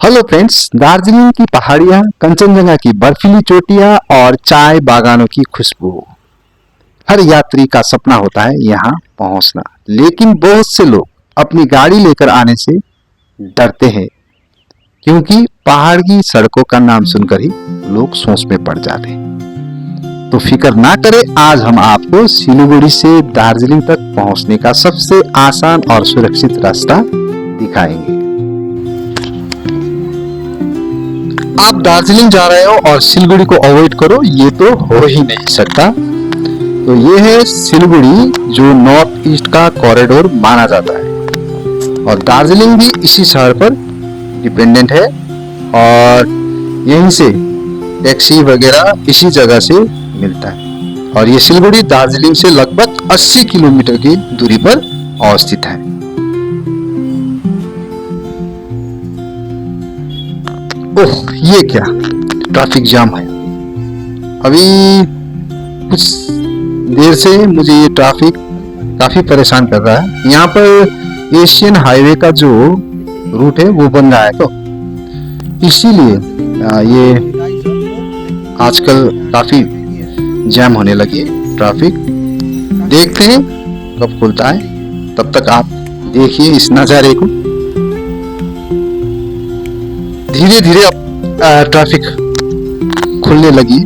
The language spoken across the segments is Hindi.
हेलो फ्रेंड्स, दार्जिलिंग की पहाड़ियाँ, कंचनजंगा की बर्फीली चोटियाँ और चाय बागानों की खुशबू, हर यात्री का सपना होता है यहाँ पहुँचना। लेकिन बहुत से लोग अपनी गाड़ी लेकर आने से डरते हैं, क्योंकि पहाड़ की सड़कों का नाम सुनकर ही लोग सोच में पड़ जाते हैं। तो फिक्र ना करें, आज हम आपको सिलीगुड़ी से दार्जिलिंग तक पहुँचने का सबसे आसान और सुरक्षित रास्ता दिखाएंगे। आप दार्जिलिंग जा रहे हो और सिलीगुड़ी को अवॉइड करो, ये तो हो ही नहीं सकता। तो ये है सिलीगुड़ी, जो नॉर्थ ईस्ट का कॉरिडोर माना जाता है और दार्जिलिंग भी इसी शहर पर डिपेंडेंट है और यहीं से टैक्सी वगैरह इसी जगह से मिलता है। और ये सिलीगुड़ी दार्जिलिंग से लगभग 80 किलोमीटर की दूरी पर अवस्थित है। ओह, ये क्या ट्रैफिक जाम है। अभी कुछ देर से मुझे ये ट्रैफिक काफी परेशान कर रहा है। यहाँ पर एशियन हाईवे का जो रूट है वो बन रहा है, तो इसीलिए ये आजकल काफी जाम होने लगी है ट्रैफिक। देखते हैं कब खुलता है, तब तक आप देखिए इस नजारे को। धीरे धीरे अब ट्रैफिक खुलने लगी।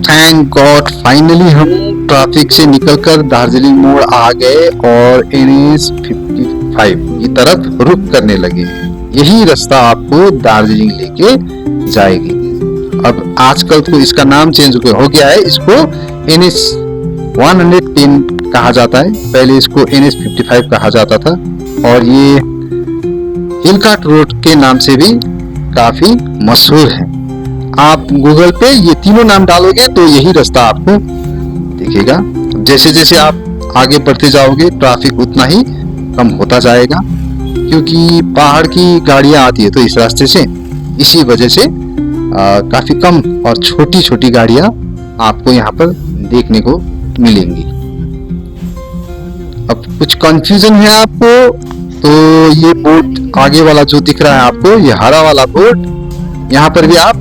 थैंक गॉड, फाइनली हम ट्रैफिक से निकलकर दार्जिलिंग मोड़ आ गए और NH 55 की तरफ रुख करने लगे। यही रास्ता आपको दार्जिलिंग लेके जाएगी। अब आजकल तो इसका नाम चेंज हो गया है, इसको NH 110 कहा जाता है, पहले इसको NH 55 कहा जाता था। और ये हिलकाट रोड के नाम से भी काफी मशहूर है। आप गूगल पे ये तीनों नाम डालोगे तो यही रास्ता आपको दिखेगा। जैसे जैसे आप आगे बढ़ते जाओगे ट्रैफिक उतना ही कम होता जाएगा, क्योंकि पहाड़ की गाड़ियां आती है तो इस रास्ते से, इसी वजह से काफी कम और छोटी छोटी गाड़ियां आपको यहाँ पर देखने को मिलेंगी। अब कुछ कंफ्यूजन है आपको, तो ये बोर्ड आगे वाला जो दिख रहा है आपको, ये हरा वाला बोर्ड, यहाँ पर भी आप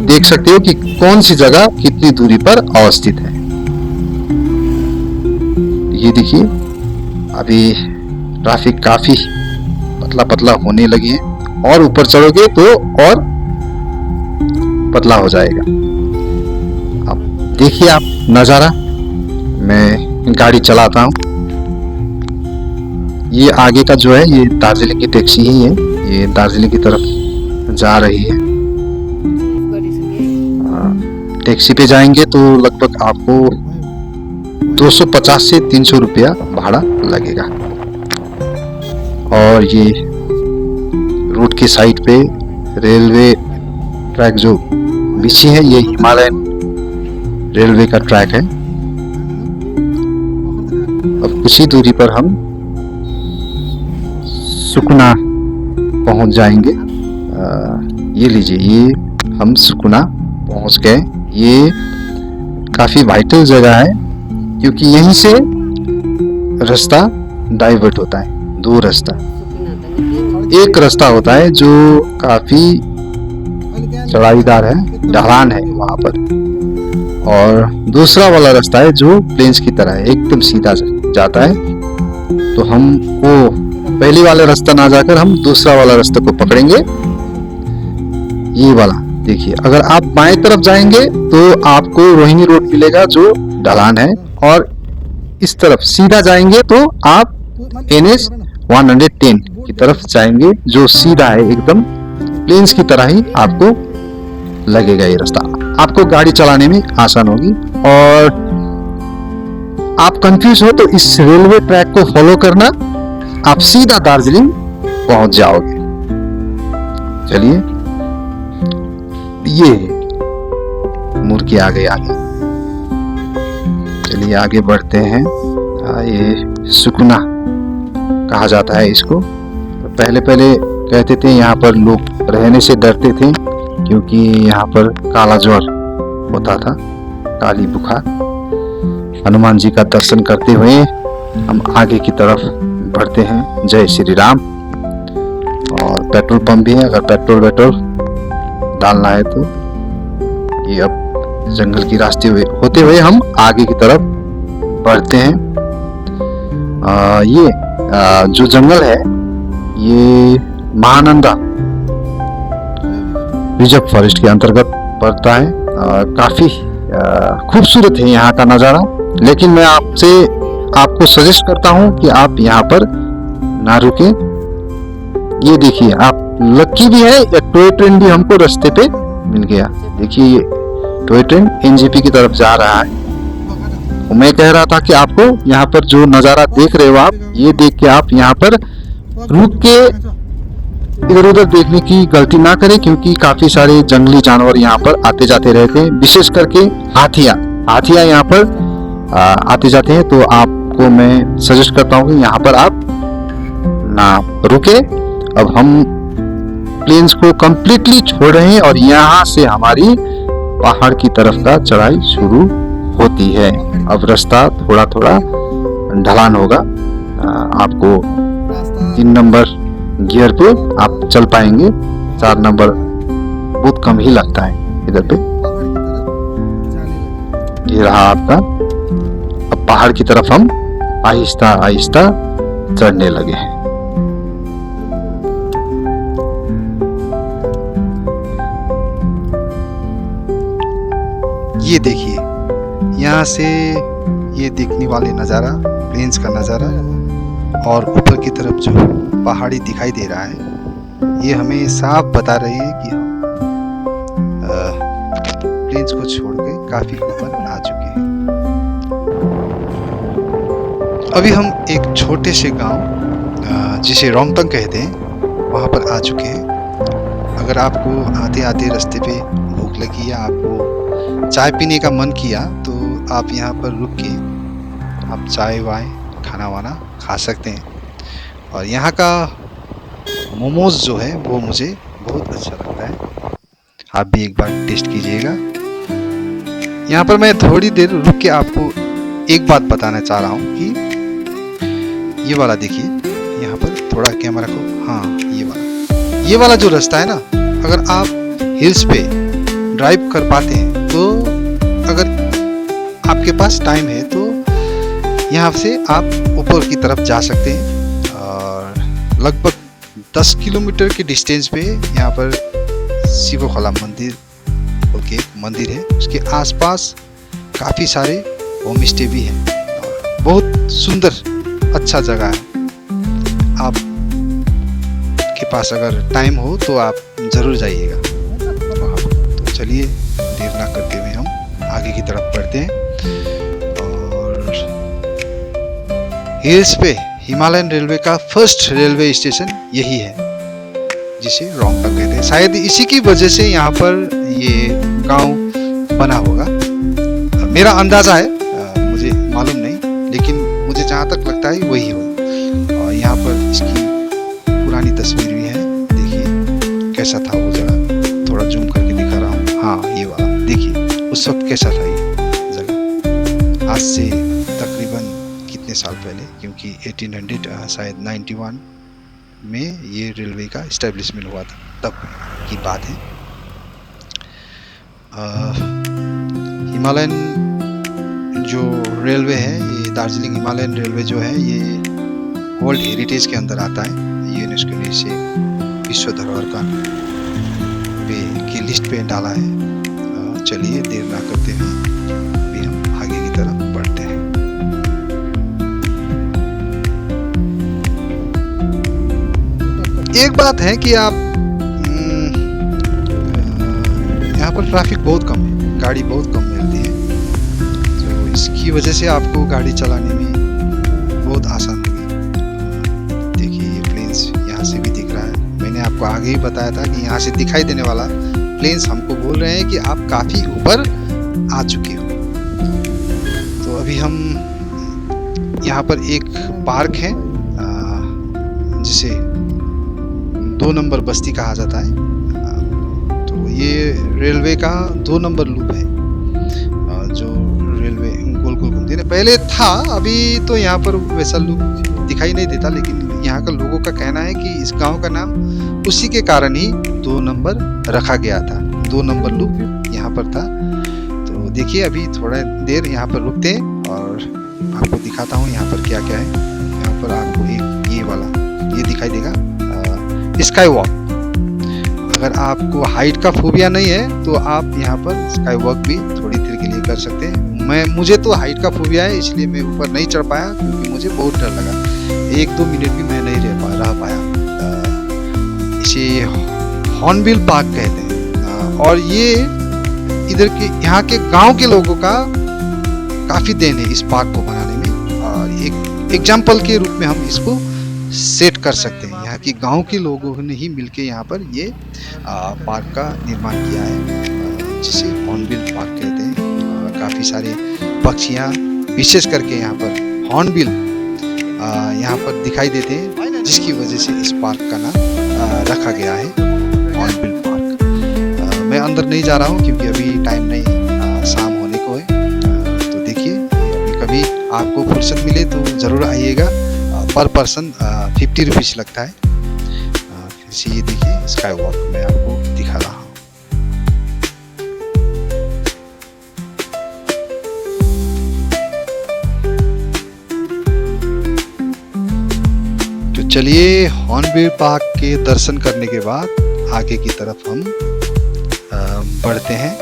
देख सकते हो कि कौन सी जगह कितनी दूरी पर अवस्थित है। ये देखिए, अभी ट्रैफिक काफी पतला पतला होने लगी है और ऊपर चढ़ोगे तो और पतला हो जाएगा। अब देखिए आप नजारा, मैं गाड़ी चलाता हूँ। ये आगे का जो है ये दार्जिलिंग की टैक्सी ही है, ये दार्जिलिंग की तरफ जा रही है। टैक्सी पे जाएंगे तो लगभग आपको 250 से 300 रुपया भाड़ा लगेगा। और ये रोड के साइड पे रेलवे ट्रैक जो बिछी है, ये हिमालयन रेलवे का ट्रैक है। अब कुछ ही दूरी पर हम सुकुना पहुंच जाएंगे। ये लीजिए, ये हम सुकुना पहुंच गए। ये काफी वाइटल जगह है, क्योंकि यहीं से रास्ता डाइवर्ट होता है। दो रास्ता, एक रास्ता होता है जो काफी चढ़ाईदार है, ढलान है वहां पर, और दूसरा वाला रास्ता है जो प्लेन्स की तरह है, एकदम सीधा जाता है। तो हम वो पहले वाला रास्ता ना जाकर हम दूसरा वाला रास्ता को पकड़ेंगे। ये वाला देखिए, अगर आप बाएं तरफ जाएंगे तो आपको रोहिणी रोड मिलेगा जो ढलान है, और इस तरफ सीधा जाएंगे तो आप NH 110 की तरफ जाएंगे जो सीधा है, एकदम प्लेन्स की तरह ही आपको लगेगा। ये रास्ता आपको गाड़ी चलाने में आसान होगी। और आप कंफ्यूज हो तो इस रेलवे ट्रैक को फॉलो करना, आप सीधा दार्जिलिंग पहुंच जाओगे। चलिए, ये मुड़ के आगे चलिए आगे बढ़ते हैं। ये सुकुना कहा जाता है इसको। पहले पहले कहते थे यहाँ पर लोग रहने से डरते थे, क्योंकि यहाँ पर काला ज्वर होता था, काली बुखार। हनुमान जी का दर्शन करते हुए हम आगे की तरफ बढ़ते हैं। जय श्री राम। और पेट्रोल पंप भी है, अगर पेट्रोल डालना है तो। ये अब जंगल की रास्ते होते हुए हम आगे की तरफ बढ़ते हैं। ये जो जंगल है ये महानंदा रिजर्व फॉरेस्ट के अंतर्गत पड़ता है। काफी खूबसूरत है यहाँ का नज़ारा, लेकिन मैं आपको सजेस्ट करता हूँ कि आप यहाँ पर ना रुके। ये देखिए, आप लकी भी है, टॉय ट्रेन भी हमको रास्ते पे मिल गया। देखिए ये टॉय ट्रेन एनजेपी की तरफ जा रहा है। मैं कह रहा था कि आपको यहाँ पर जो नज़ारा देख रहे हो आप, ये देख के आप यहाँ पर रुक के इधर उधर देखने की गलती ना करें, क्योंकि काफी सारे जंगली जानवर यहाँ पर आते जाते रहते हैं, विशेष करके हाथियां यहाँ पर आते जाते हैं। तो आपको मैं सजेस्ट करता हूँ कि यहाँ पर आप ना रुके। अब हम प्लेन्स को कंप्लीटली छोड़ रहे हैं और यहाँ से हमारी पहाड़ की तरफ का चढ़ाई शुरू होती है। अब रास्ता थोड़ा थोड़ा ढलान होगा। आपको 3 नंबर गियर पे आप चल पाएंगे, 4 नंबर बहुत कम ही लगता है इधर पे। ये रहा आपका। अब पहाड़ की तरफ हम आहिस्ता आहिस्ता चढ़ने लगे हैं। ये देखिए, यहाँ से ये देखने वाले नज़ारा, प्लेन्स का नज़ारा, और ऊपर की तरफ जो पहाड़ी दिखाई दे रहा है, ये हमें साफ बता रही है कि प्लेन्स को छोड़ के काफी ऊपर आ चुके हैं। अभी हम एक छोटे से गांव जिसे रोंगटंग कहते हैं, वहां पर आ चुके हैं। अगर आपको आते आते रास्ते पे भूख लगी या आपको चाय पीने का मन किया तो आप यहाँ पर रुक के आप चाय वाय खाना वाना खा सकते हैं। और यहाँ का मोमोज जो है वो मुझे बहुत अच्छा लगता है, आप भी एक बार टेस्ट कीजिएगा। यहाँ पर मैं थोड़ी देर रुक के आपको एक बात बताना चाह रहा हूँ कि ये वाला देखिए, यहाँ पर थोड़ा कैमरा को, हाँ ये वाला जो रास्ता है ना, अगर आप हिल्स पे ड्राइव कर पाते हैं तो, अगर आपके पास टाइम है तो यहाँ से आप ऊपर की तरफ जा सकते हैं। और लगभग 10 किलोमीटर के डिस्टेंस पे यहाँ पर शिवखोला मंदिर बोल के एक मंदिर है, उसके आसपास काफ़ी सारे होम स्टे भी हैं और बहुत सुंदर अच्छा जगह है। आप के पास अगर टाइम हो तो आप ज़रूर जाइएगा। तो चलिए देर ना करते हुए हम आगे की तरफ बढ़ते हैं। और हिल्स पे हिमालयन रेलवे का फर्स्ट रेलवे स्टेशन यही है, जिसे रोंगटंग कहते हैं। शायद इसी की वजह से यहाँ पर ये गांव बना होगा, मेरा अंदाजा है, मुझे मालूम नहीं, लेकिन मुझे जहाँ तक लगता है वही हो। और यहाँ पर इसकी पुरानी तस्वीर भी है, देखिए कैसा था वो जगह, थोड़ा जूम करके दिखा रहा हूँ। हाँ ये वाला देखिए, उस वक्त कैसा था ये जगह, आज से तकरीबन कितने साल पहले, क्योंकि 1800 शायद 91 में ये रेलवे का इस्टेब्लिशमेंट हुआ था, तब की बात है। हिमालयन जो रेलवे है, ये दार्जिलिंग हिमालयन रेलवे जो है, ये वर्ल्ड हेरिटेज के अंदर आता है। यूनेस्को ने इसे विश्व धरोहर का की लिस्ट पे डाला है। चलिए देर ना करते हुए अभी हम आगे की तरफ बढ़ते हैं। एक बात है कि आप यहाँ पर ट्रैफिक बहुत कम है, गाड़ी बहुत कम मिलती है, तो इसकी वजह से आपको गाड़ी चलाने में बहुत आसान होगी। देखिए ये प्लेन्स यहाँ से भी दिख रहा है, मैंने आपको आगे ही बताया था कि यहाँ से दिखाई देने वाला प्लेन्स हमको बोल रहे हैं कि आप काफ़ी ऊपर आ चुके हो। तो अभी हम यहाँ पर एक पार्क है जिसे 2 नंबर बस्ती कहा जाता है। तो ये रेलवे का 2 नंबर लूप है। पहले था, अभी तो यहाँ पर वैसा लुक दिखाई नहीं देता, लेकिन यहाँ का लोगों का कहना है कि इस गांव का नाम उसी के कारण ही 2 नंबर रखा गया था। 2 नंबर लुक यहाँ पर था। तो देखिए अभी थोड़ा देर यहाँ पर रुकते हैं और आपको दिखाता हूँ यहाँ पर क्या क्या है। यहाँ पर आपको एक ये वाला ये दिखाई देगा, स्काई वॉक। अगर आपको हाइट का फोबिया नहीं है तो आप यहाँ पर स्काई वॉक भी थोड़ी देर के लिए कर सकते हैं। मुझे तो हाइट का फोबिया है, इसलिए मैं ऊपर नहीं चढ़ पाया क्योंकि मुझे बहुत डर लगा। 1-2 मिनट भी मैं नहीं रह पाया। इसे हॉर्नबिल पार्क कहते हैं और ये इधर के यहाँ के गांव के लोगों का काफी देन है इस पार्क को बनाने में। और एक एग्जाम्पल के रूप में हम इसको सेट कर सकते हैं। यहाँ के गांव के लोगों ने ही मिलके यहाँ पर ये पार्क का निर्माण किया है, जिसे हॉर्नबिल पार्क कहते हैं। काफ़ी सारे पक्षियाँ विशेष करके यहाँ पर हॉर्नबिल यहाँ पर दिखाई देते हैं, जिसकी वजह से इस पार्क का नाम रखा गया है हॉर्नबिल पार्क। मैं अंदर नहीं जा रहा हूँ क्योंकि अभी टाइम नहीं, शाम होने को है। तो देखिए कभी आपको फुर्सत मिले तो ज़रूर आइएगा। पर पर्सन 50 रुपीज़ लगता है। फिर से ये देखिए स्काई वॉक मैं आपको दिखा रहा हूँ। तो चलिए हॉर्नबिल पार्क के दर्शन करने के बाद आगे की तरफ हम बढ़ते हैं।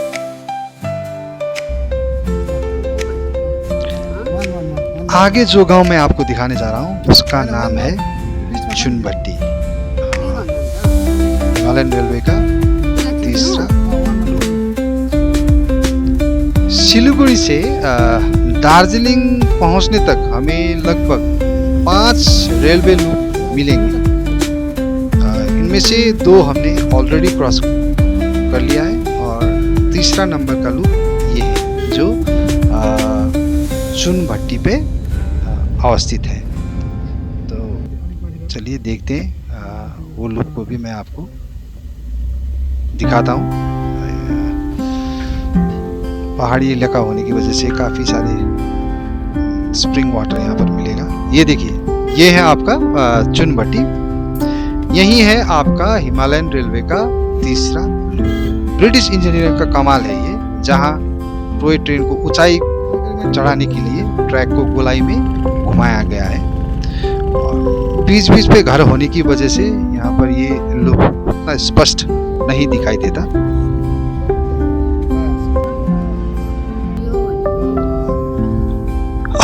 आगे जो गांव मैं आपको दिखाने जा रहा हूँ उसका नाम है चुनभट्टी। हिमालयन रेलवे का तीसरा सिलीगुड़ी से दार्जिलिंग पहुंचने तक हमें लगभग 5 रेलवे लूप मिलेंगे। इनमें से 2 हमने ऑलरेडी क्रॉस कर लिया है और तीसरा नंबर का लूप ये है जो चुनभट्टी पे अवस्थित है। तो चलिए देखते हैं, वो लूप को भी मैं आपको दिखाता हूँ। पहाड़ी इलाका होने की वजह से काफ़ी सारे स्प्रिंग वाटर यहाँ पर मिलेगा। ये देखिए ये है आपका चुनभट्टी, यही है आपका हिमालयन रेलवे का तीसरा लूप। ब्रिटिश इंजीनियरिंग का कमाल है ये, जहाँ टॉय ट्रेन को ऊंचाई चढ़ाने के लिए ट्रैक को गोलाई में घुमाया गया है और बीच बीच पे घर होने की वजह से यहाँ पर ये लूप उतना स्पष्ट नहीं दिखाई देता।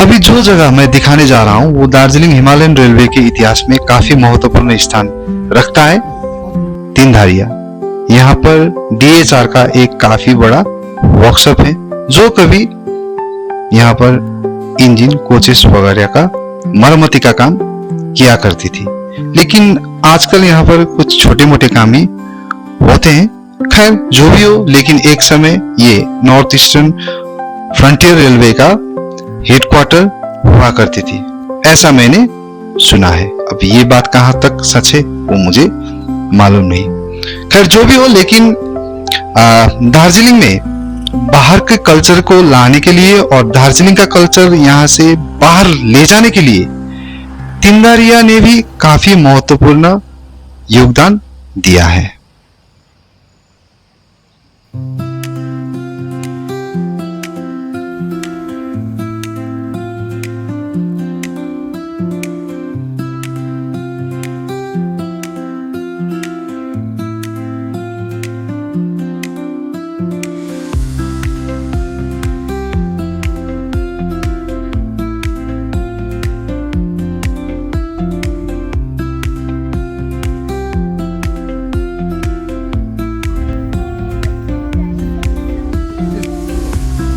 अभी जो जगह मैं दिखाने जा रहा हूँ वो दार्जिलिंग हिमालयन रेलवे के इतिहास में काफी महत्वपूर्ण स्थान रखता है। तीनधारिया यहाँ पर DHR का एक काफी बड़ा वर्कशॉप है, जो कभी यहाँ पर इंजन कोचेस वगैरह का मरम्मती का काम किया करती थी, लेकिन आजकल यहाँ पर कुछ छोटे मोटे काम ही होते हैं। खैर जो भी हो, लेकिन एक समय ये नॉर्थ ईस्टर्न फ्रंटियर रेलवे का हेडक्वार्टर हुआ करती थी, ऐसा मैंने सुना है। अब ये बात कहाँ तक सच है वो मुझे मालूम नहीं। खैर जो भी हो, लेकिन दार्जिलिंग में बाहर के कल्चर को लाने के लिए और दार्जिलिंग का कल्चर यहाँ से बाहर ले जाने के लिए तीनधारिया ने भी काफी महत्वपूर्ण योगदान दिया है।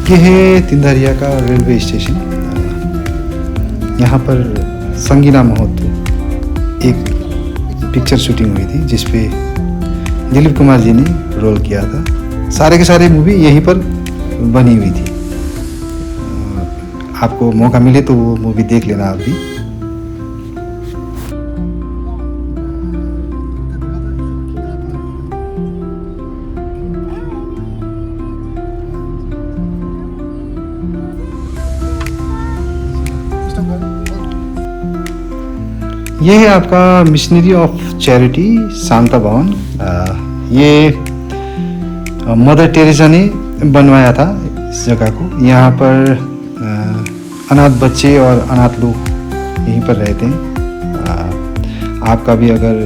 ये है तीनधारिया का रेलवे स्टेशन। यहाँ पर संगीना महोत्सव एक पिक्चर शूटिंग हुई थी जिसपे दिलीप कुमार जी ने रोल किया था। सारे के सारे मूवी यहीं पर बनी हुई थी। आपको मौका मिले तो वो मूवी देख लेना आप भी। ये है आपका मिशनरी ऑफ चैरिटी शांता भवन। ये मदर टेरेसा ने बनवाया था इस जगह को। यहाँ पर अनाथ बच्चे और अनाथ लोग यहीं पर रहते हैं। आपका भी अगर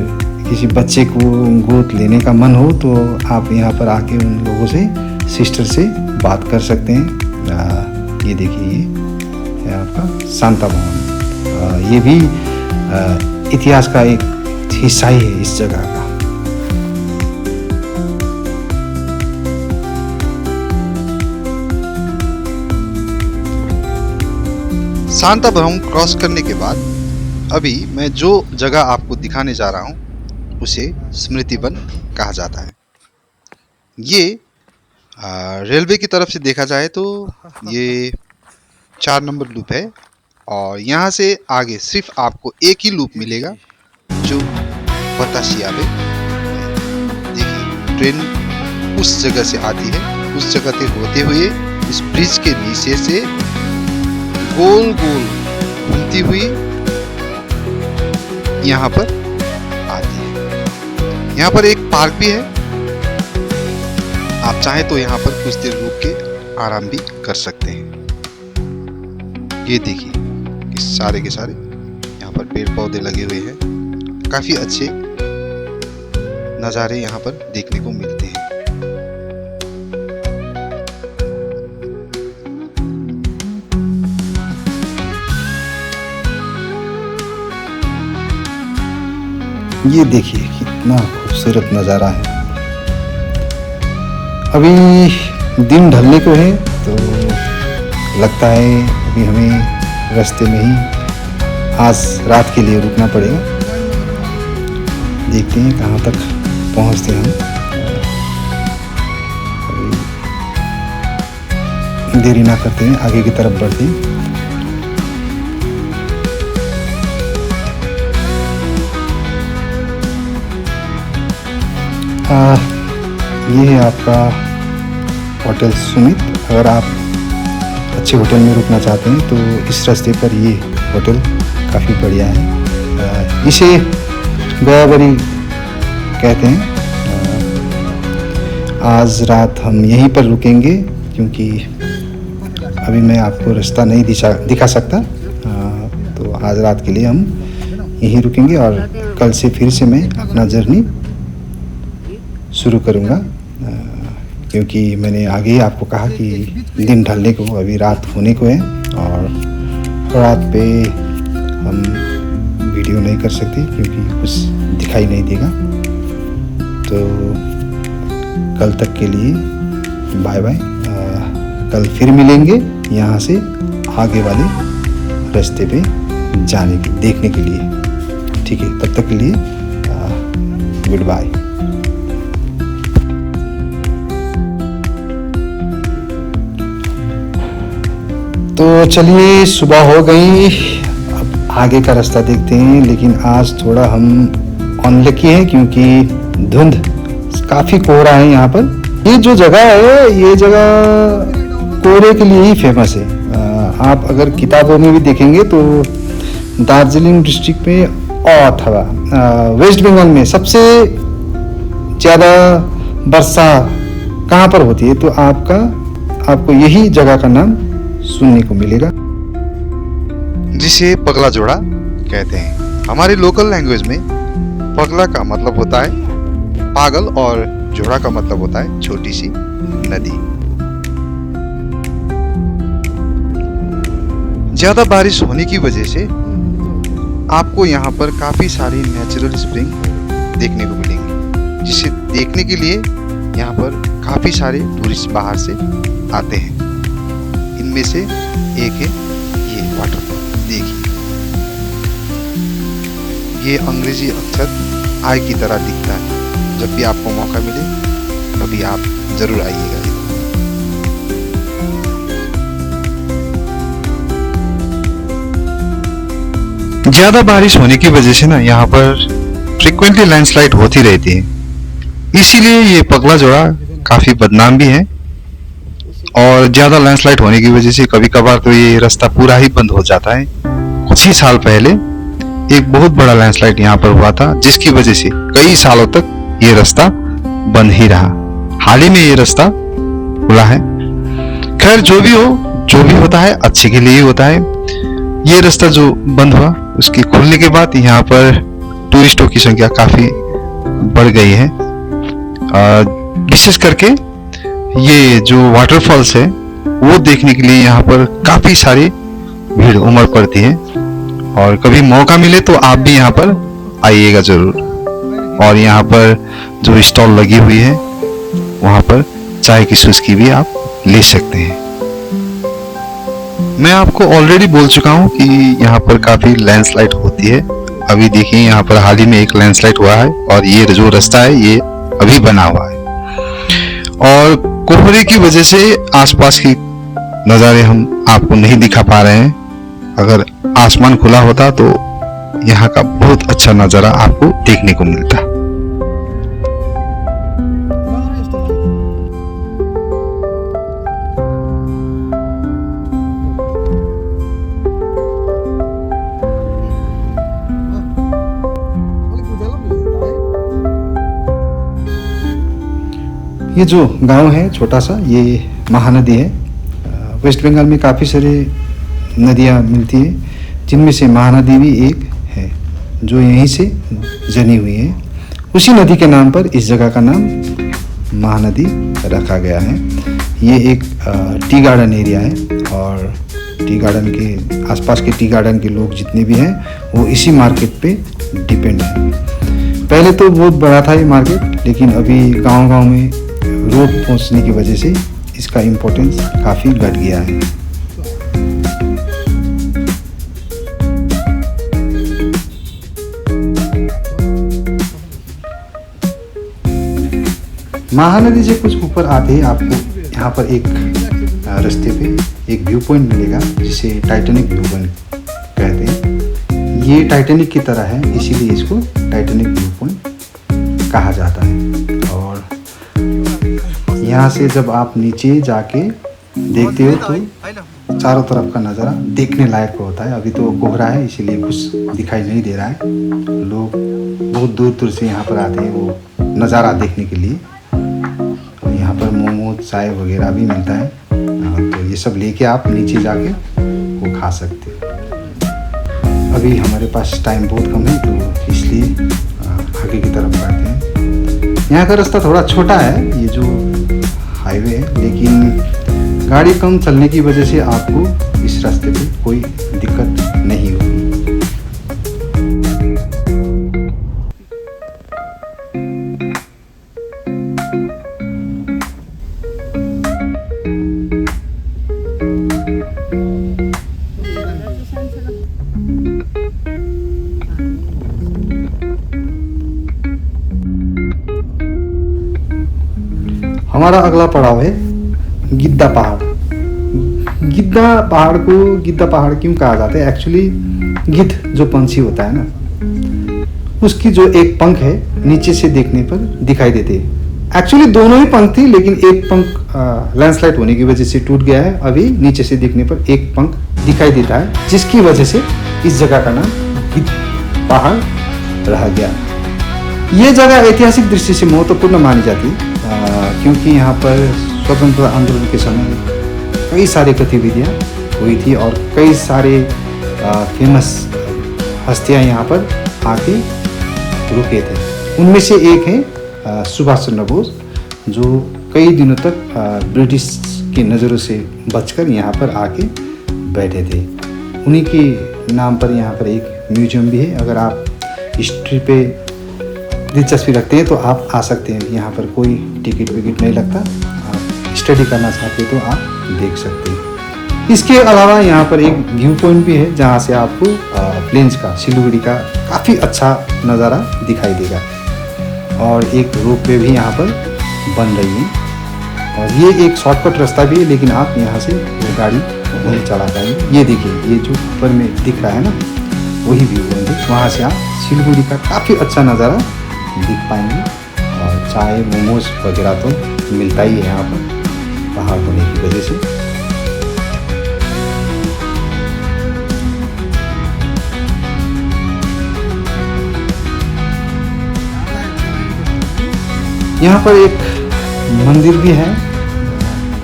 किसी बच्चे को गोद लेने का मन हो तो आप यहाँ पर आके उन लोगों से, सिस्टर से बात कर सकते हैं। ये देखिए, ये है आपका शांता भवन। ये भी इतिहास का एक हिस्सा ही है इस जगह का। शांता भवन क्रॉस करने के बाद अभी मैं जो जगह आपको दिखाने जा रहा हूँ उसे स्मृति वन कहा जाता है। ये रेलवे की तरफ से देखा जाए तो ये 4 नंबर लूप है और यहाँ से आगे सिर्फ आपको एक ही लूप मिलेगा जो बतासिया में। देखिए, ट्रेन उस जगह से आती है, उस जगह से होते हुए इस ब्रिज के नीचे से गोल गोल घूमती हुई यहाँ पर आती है। यहाँ पर एक पार्क भी है, आप चाहें तो यहाँ पर कुछ देर रुक के आराम भी कर सकते हैं। ये देखिए, सारे के सारे यहाँ पर पेड़ पौधे लगे हुए हैं। काफी अच्छे नज़ारे यहाँ पर देखने को मिलते हैं। ये देखिए कितना खूबसूरत नज़ारा है। अभी दिन ढलने को है तो लगता है अभी हमें रास्ते में ही आज रात के लिए रुकना पड़ेगा। देखते हैं कहाँ तक पहुँचते हैं हम। देरी ना करते हैं, आगे की तरफ बढ़ते हैं। ये है आपका होटल सुमित। अगर आप अच्छे होटल में रुकना चाहते हैं तो इस रास्ते पर ये होटल काफ़ी बढ़िया है। इसे गयाबरी कहते हैं। आज रात हम यहीं पर रुकेंगे क्योंकि अभी मैं आपको रास्ता नहीं दिखा सकता। तो आज रात के लिए हम यहीं रुकेंगे और कल से फिर से मैं अपना जर्नी शुरू करूँगा। क्योंकि मैंने आगे ही आपको कहा कि दिन ढलने को, अभी रात होने को है और रात पे हम वीडियो नहीं कर सकते क्योंकि कुछ दिखाई नहीं देगा। तो कल तक के लिए बाय बाय। कल फिर मिलेंगे यहाँ से आगे वाले रास्ते पे देखने के लिए। ठीक है, तब तक के लिए गुड बाय। तो चलिए, सुबह हो गई, अब आगे का रास्ता देखते हैं। लेकिन आज थोड़ा हम अनलकी हैं क्योंकि धुंध, काफ़ी कोहरा है यहाँ पर। ये जो जगह है, ये जगह कोहरे के लिए ही फेमस है। आप अगर किताबों में भी देखेंगे तो दार्जिलिंग डिस्ट्रिक्ट में और अथवा वेस्ट बंगाल में सबसे ज़्यादा वर्षा कहाँ पर होती है तो आपको यही जगह का नाम सुनने को मिलेगा, जिसे पगला जोड़ा कहते हैं। हमारी लोकल लैंग्वेज में पगला का मतलब होता है पागल और जोड़ा का मतलब होता है छोटी सी नदी। ज्यादा बारिश होने की वजह से आपको यहाँ पर काफी सारी नेचुरल स्प्रिंग देखने को मिलेंगी, जिसे देखने के लिए यहाँ पर काफी सारे टूरिस्ट बाहर से आते हैं। इनमें से एक है ये वाटरफॉल। देखिए, ये अंग्रेजी अक्षर आई की तरह दिखता है। जब भी आपको मौका मिले कभी आप जरूर आइएगा। ज्यादा बारिश होने की वजह से ना यहाँ पर फ्रीक्वेंटली लैंडस्लाइड होती रहती है, इसीलिए ये पगला जोड़ा काफी बदनाम भी है। और ज्यादा लैंडस्लाइड होने की वजह से कभी कभार तो ये रास्ता पूरा ही बंद हो जाता है। कुछ ही साल पहले एक बहुत बड़ा लैंडस्लाइड यहाँ पर हुआ था, जिसकी वजह से कई सालों तक ये रास्ता बंद ही रहा। हाल ही में ये रास्ता खुला है। खैर जो भी हो, जो भी होता है अच्छे के लिए ही होता है। ये रास्ता जो बंद हुआ, उसके खुलने के बाद यहाँ पर टूरिस्टों की संख्या काफी बढ़ गई है। विशेष करके ये जो वाटरफॉल्स है वो देखने के लिए यहाँ पर काफी सारी भीड़ उमड़ पड़ती है। और कभी मौका मिले तो आप भी यहाँ पर आइएगा जरूर। और यहाँ पर जो स्टॉल लगी हुई है वहाँ पर चाय की चुस्की भी आप ले सकते हैं। मैं आपको ऑलरेडी बोल चुका हूँ कि यहाँ पर काफी लैंडस्लाइड होती है। अभी देखिए यहाँ पर हाल ही में एक लैंडस्लाइड हुआ है और ये जो रास्ता है ये अभी बना हुआ है। और कोहरे की वजह से आसपास की नज़ारे हम आपको नहीं दिखा पा रहे हैं। अगर आसमान खुला होता तो यहाँ का बहुत अच्छा नज़ारा आपको देखने को मिलता। ये जो गांव है छोटा सा, ये महानदी है। वेस्ट बंगाल में काफ़ी सारे नदियाँ मिलती है, जिनमें से महानदी भी एक है जो यहीं से जनी हुई है। उसी नदी के नाम पर इस जगह का नाम महानदी रखा गया है। ये एक टी गार्डन एरिया है और टी गार्डन के आसपास के टी गार्डन के लोग जितने भी हैं वो इसी मार्केट पे डिपेंड है। पहले तो बहुत बड़ा था ये मार्केट, लेकिन अभी गांव-गांव में रोड पहुंचने की वजह से इसका इम्पोर्टेंस काफ़ी घट गया है। महानदी से कुछ ऊपर आते ही आपको यहाँ पर एक रास्ते पे एक व्यू पॉइंट मिलेगा, जिसे टाइटैनिक व्यू पॉइंट कहते हैं। ये टाइटैनिक की तरह है, इसीलिए इसको टाइटैनिक व्यू पॉइंट कहा जाता है। और यहाँ से जब आप नीचे जाके देखते हो तो चारों तरफ का नज़ारा देखने लायक होता है। अभी तो कोहरा है इसीलिए कुछ दिखाई नहीं दे रहा है। लोग बहुत दूर दूर से यहाँ पर आते हैं वो नज़ारा देखने के लिए। और यहाँ पर मोमो चाय वगैरह भी मिलता है, तो ये सब लेके आप नीचे जाके वो खा सकते हो। अभी हमारे पास टाइम बहुत कम है तो इसलिए आगे की तरफ बढ़ते हैं। यहाँ का रास्ता थोड़ा छोटा है, ये जो हाईवे है, लेकिन गाड़ी कम चलने की वजह से आपको इस रास्ते पे कोई दिक्कत नहीं होगी। हमारा अगला पड़ाव है गिद्दा पहाड़। गिद्दा पहाड़ को गिद्दा पहाड़ क्यों कहा जाता है? एक्चुअली गिद्ध जो पंछी होता है ना, उसकी जो एक पंख है नीचे से देखने पर दिखाई देते हैं। एक्चुअली दोनों ही पंख थी, लेकिन एक पंख लैंडस्लाइड होने की वजह से टूट गया है। अभी नीचे से देखने पर एक पंख दिखाई देता है, जिसकी वजह से इस जगह का नाम गिद्ध पहाड़ रह गया। ये जगह ऐतिहासिक दृष्टि से महत्वपूर्ण मानी जाती है, क्योंकि यहाँ पर स्वतंत्रता आंदोलन के समय कई सारी गतिविधियाँ हुई थी और कई सारे फेमस हस्तियाँ यहाँ पर आके रुके थे। उनमें से एक है सुभाष चंद्र बोस, जो कई दिनों तक ब्रिटिश की नज़रों से बचकर यहाँ पर आके बैठे थे। उन्हीं के नाम पर यहाँ पर एक म्यूजियम भी है। अगर आप हिस्ट्री पे दिलचस्पी रखते हैं तो आप आ सकते हैं। यहाँ पर कोई टिकट विकट नहीं लगता। आप स्टडी करना चाहते हैं तो आप देख सकते हैं। इसके अलावा यहाँ पर एक व्यू पॉइंट भी है, जहाँ से आपको प्लेन्स का, सिलीगुड़ी का काफ़ी अच्छा नज़ारा दिखाई देगा। और एक रोप वे भी यहाँ पर बन रही है और ये एक शॉर्टकट रास्ता भी है, लेकिन आप यहाँ से वो गाड़ी नहीं चला पाएंगे। ये देखिए, ये जो ऊपर में दिख रहा है ना, वही व्यू पॉइंट है। वहाँ से आप सिलीगुड़ी का काफ़ी अच्छा नज़ारा दिख पाएंगे। और चाय मोमोज वगैरह तो मिलता ही है यहाँ पर पहाड़ होने की वजह से। यहाँ पर एक मंदिर भी है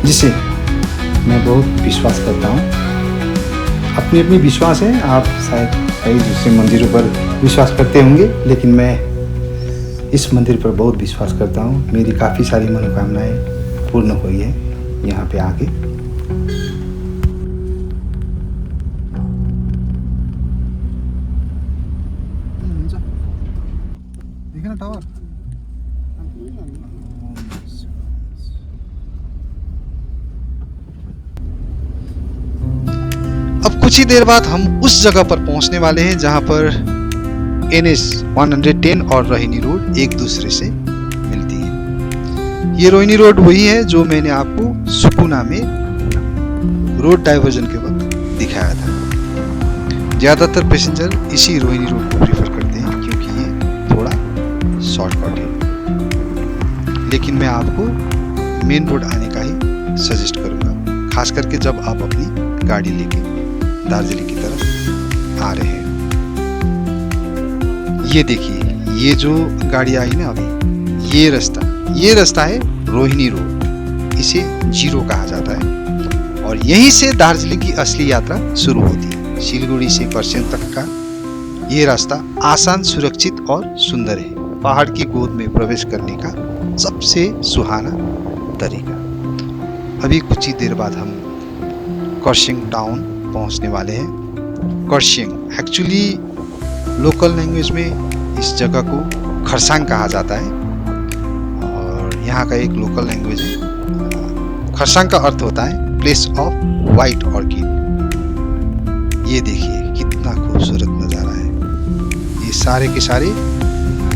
जिसे मैं बहुत विश्वास करता हूँ। अपनी अपनी विश्वास है, आप शायद कई दूसरे मंदिरों पर विश्वास करते होंगे, लेकिन मैं इस मंदिर पर बहुत विश्वास करता हूँ। मेरी काफ़ी सारी मनोकामनाएं पूर्ण हुई है यहाँ पे आके। देखे ना टावर। अब कुछ ही देर बाद हम उस जगह पर पहुंचने वाले हैं जहां पर NH 110 और रोहिणी रोड एक दूसरे से मिलती है। ये रोहिणी रोड वही है जो मैंने आपको सुकुना में रोड डाइवर्जन के वक्त दिखाया था। ज्यादातर पैसेंजर इसी रोहिणी रोड को प्रेफर करते हैं क्योंकि ये थोड़ा शॉर्टकट है, लेकिन मैं आपको मेन रोड आने का ही सजेस्ट करूंगा, खास करके जब आप अपनी गाड़ी लेके दार्जिलिंग की तरफ आ रहे हैं। ये देखिए, ये जो गाड़ी आई ना अभी, ये रास्ता है रोहिणी रोड। इसे जीरो कहा जाता है और यहीं से दार्जिलिंग की असली यात्रा शुरू होती है। सिलीगुड़ी से कर्सियंग तक का ये रास्ता आसान, सुरक्षित और सुंदर है। पहाड़ की गोद में प्रवेश करने का सबसे सुहाना तरीका। अभी कुछ ही देर बाद हम कर्सियंग टाउन पहुंचने वाले हैं। कर्सियंग एक्चुअली लोकल लैंग्वेज में इस जगह को खरसांग कहा जाता है और यहाँ का एक लोकल लैंग्वेज है। खरसांग का अर्थ होता है प्लेस ऑफ वाइट ऑर्किड। ये देखिए कितना खूबसूरत नज़ारा है। ये सारे के सारे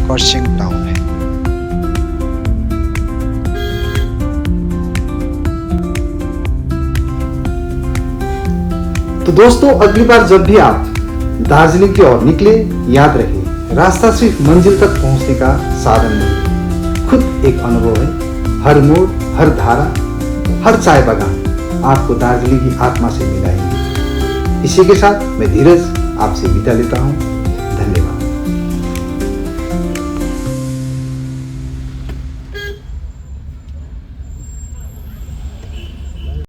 कर्सियंग टाउन है। तो दोस्तों, अगली बार जब भी आप दार्जिलिंग की ओर निकले, याद रखें रास्ता सिर्फ मंजिल तक पहुंचने का साधन नहीं, खुद एक अनुभव है। हर मोड़, हर धारा, हर चाय बागान आपको दार्जिलिंग की आत्मा से मिलाएंगे। इसी के साथ मैं धीरज आपसे विदा लेता हूँ।